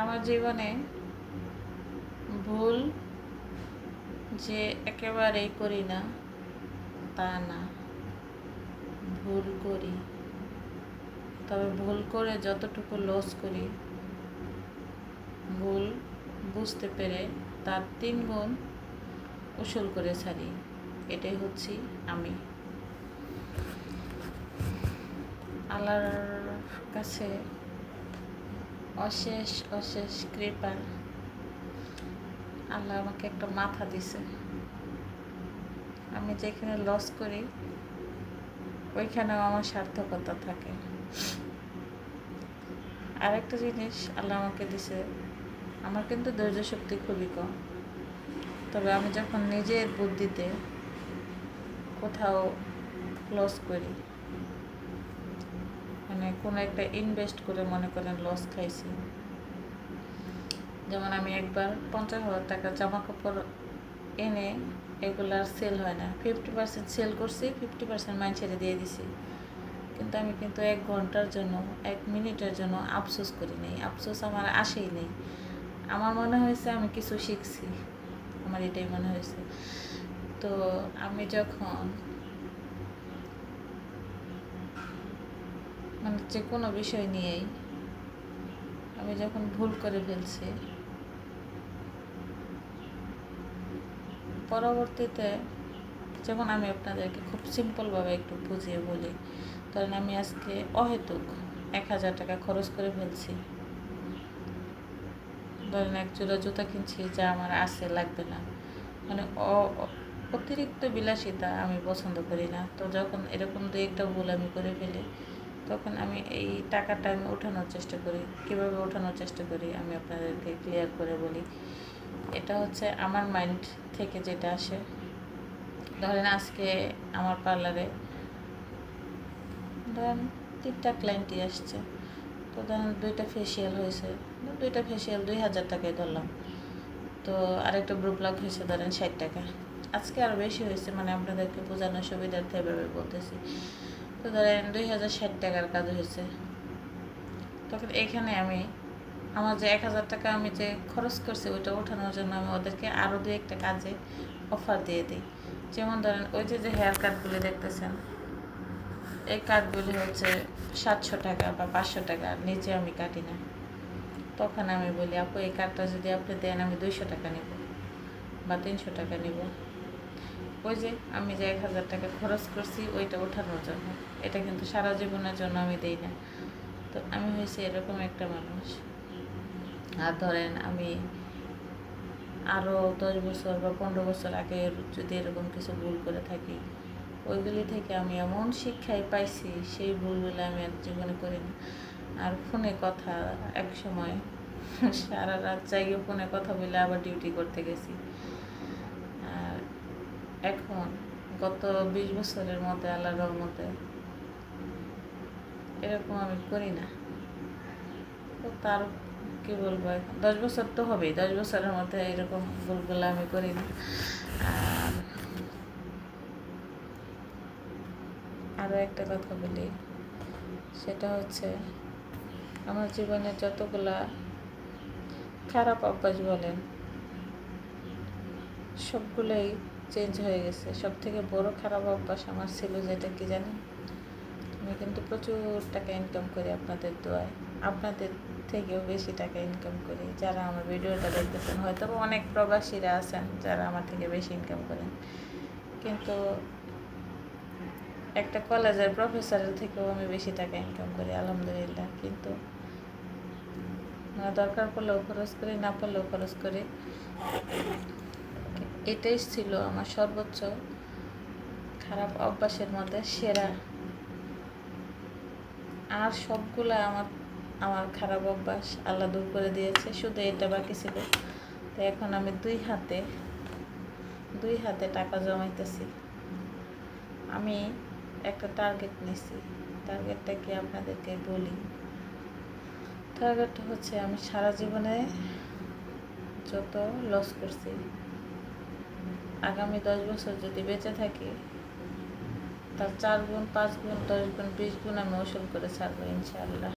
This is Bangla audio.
আমার জীবনে ভুল যে একেবারেই করি না তা না, ভুল করি। তবে ভুল করে যতটুকু লস করি, ভুল বুঝতে পেরে তার 3 গুণ উসুল করে ছাড়ি। এটাই হচ্ছি আমি। আল্লাহর কাছে অশেষ অশেষ কৃপা, আল্লাহ আমাকে একটা মাথা দিছে। আমি যেখানে লস করি ওইখানেও আমার সার্থকতা থাকে। আরেকটা জিনিস আল্লাহ আমাকে দিছে, আমার কিন্তু ধৈর্য শক্তি খুবই কম। তবে আমি যখন নিজের বুদ্ধিতে কোথাও লস করি, মানে কোনো একটা ইনভেস্ট করে মনে করেন লস খাইছি। যেমন আমি একবার 50,000 টাকার জামা কাপড় এনে এগুলার সেল হয় না, 50% সেল করছি, 50% মাইন ছেড়ে দিয়ে দিছি। কিন্তু আমি 1 ঘন্টার জন্য 1 মিনিটের জন্য আফসোস করি নাই। আফসোস আমার আসেই নেই। আমার মনে হয়েছে আমি কিছু শিখছি, আমার এটাই মনে হয়েছে। তো আমি যখন মানে যে কোনো বিষয় নিয়েই আমি যখন ভুল করে ফেলছি, পরবর্তীতে যেমন আমি আপনাদেরকে খুব সিম্পলভাবে একটু বুঝিয়ে বলি। কারণ আমি আজকে অহেতুক 1,000 টাকা খরচ করে ফেলছি। ধরেন 1 জোড়া জুতা কিনছি যা আমার আছে, লাগবে না। মানে অতিরিক্ত বিলাসিতা আমি পছন্দ করি না। তো যখন এরকম 2-1টা ভুল আমি করে ফেলি, তখন আমি এই টাকাটা আমি ওঠানোর চেষ্টা করি। কীভাবে ওঠানোর চেষ্টা করি আমি আপনাদেরকে ক্লিয়ার করে বলি। এটা হচ্ছে আমার মাইন্ড থেকে যেটা আসে। ধরেন আজকে আমার পার্লারে ধরেন 3টা ক্লায়েন্টই আসছে। তো ধরেন 2টা ফেসিয়াল হয়েছে, 2টা ফেসিয়াল 2,000 টাকায় ধরলাম। তো আরেকটা ব্রু প্লাগ হয়েছে ধরেন 60 টাকা। আজকে আরও বেশি হয়েছে, মানে আপনাদেরকে বোঝানোর সুবিধার্থে এভাবে বলতেছি। তো ধরেন 2,060 টাকার কাজ হয়েছে। তখন এখানে আমি আমার যে 1,000 টাকা আমি যে খরচ করছি ওইটা ওঠানোর জন্য আমি ওদেরকে আরও 2-1টা কাজে অফার দিয়ে দিই। যেমন ধরেন ওই যে হেয়ার কাটগুলি দেখতেছেন, এই কাটগুলি হচ্ছে 700 টাকা বা 500 টাকা, নিচে আমি কাটি না। তখন আমি বলি, আপু এই কাটটা যদি আপনি দেন আমি 200 টাকা নেব বা 300 টাকা নেব। ওই যে আমি যে 1,000 টাকা খরচ করছি ওইটা ওঠানোর জন্য, এটা কিন্তু সারা জীবনের জন্য আমি দিই না। তো আমি হয়েছি এরকম একটা মানুষ। আর ধরেন আমি আরও 10 বছর বা 15 বছর আগে যদি এরকম কিছু ভুল করে থাকি, ওইগুলি থেকে আমি এমন শিক্ষাই পাইছি, সেই ভুলগুলো আমি আর জীবনে করি না। আর ফোনে কথা, এক সময় সারা রাত জাগিয়ে ফোনে কথা বলে আবার ডিউটি করতে গেছি। আর এখন গত 20 বছরের মধ্যে আল্লাহর রহমতে এরকম আমি করি না। তো তার কি বলবো, এখন 10 বছর তো হবেই, 10 বছরের মধ্যে এরকম ভুলগুলো আমি করি না। আর আরও একটা কথা বলি, সেটা হচ্ছে আমার জীবনে যতগুলা খারাপ অভ্যাস বলেন সবগুলোই চেঞ্জ হয়ে গেছে। সব থেকে বড় খারাপ অভ্যাস আমার ছিল যেটা কি জানেন, আমি কিন্তু প্রচুর টাকা ইনকাম করি আপনাদের দোয়ায়, আপনাদের থেকেও বেশি টাকা ইনকাম করি। যারা আমার ভিডিওটা দেখতেছেন হয়তো অনেক প্রবাসীরা আছেন যারা আমার থেকে বেশি ইনকাম করেন, কিন্তু একটা কলেজের প্রফেসরের থেকেও আমি বেশি টাকা ইনকাম করি আলহামদুলিল্লাহ। কিন্তু দরকার পড়লেও খরচ করি, না পড়লেও খরচ করি। এটাই ছিল আমার সর্বোচ্চ খারাপ অভ্যাসের মধ্যে সেরা। আর সবগুলা আমার খারাপ অভ্যাস আল্লাহ দূর করে দিয়েছে, শুধু এটা বাকি ছিল। তো এখন আমি দুই হাতে টাকা জমাইতেছি। আমি একটা টার্গেট নিছি, টার্গেটটা কি আপনাদেরকে বলি। টার্গেটটা হচ্ছে আমি সারা জীবনে যত লস করছি, আগামী 10 বছর যদি বেঁচে থাকি তার 4 গুণ, 5 গুণ, 10 গুণ, 20 গুণ আমি ওসুল করে ছাড়বো ইনশাআল্লাহ।